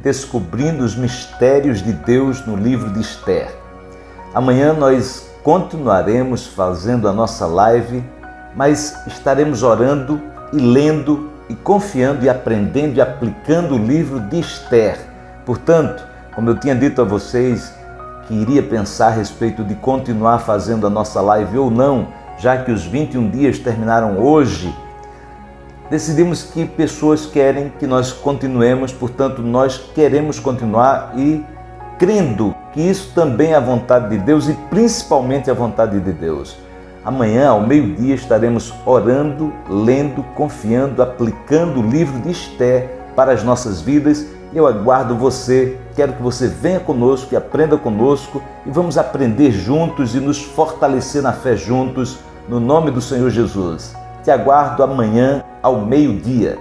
descobrindo os mistérios de Deus no livro de Esther. Amanhã nós continuaremos fazendo a nossa live, mas estaremos orando e lendo e confiando e aprendendo e aplicando o livro de Esther. Portanto, como eu tinha dito a vocês, que iria pensar a respeito de continuar fazendo a nossa live ou não, já que os 21 dias terminaram hoje, decidimos que pessoas querem que nós continuemos, portanto nós queremos continuar e crendo que isso também é a vontade de Deus e principalmente a vontade de Deus. Amanhã, ao meio-dia, estaremos orando, lendo, confiando, aplicando o livro de Esther para as nossas vidas. Eu aguardo você, quero que você venha conosco e aprenda conosco e vamos aprender juntos e nos fortalecer na fé juntos, no nome do Senhor Jesus. Te aguardo amanhã ao meio-dia.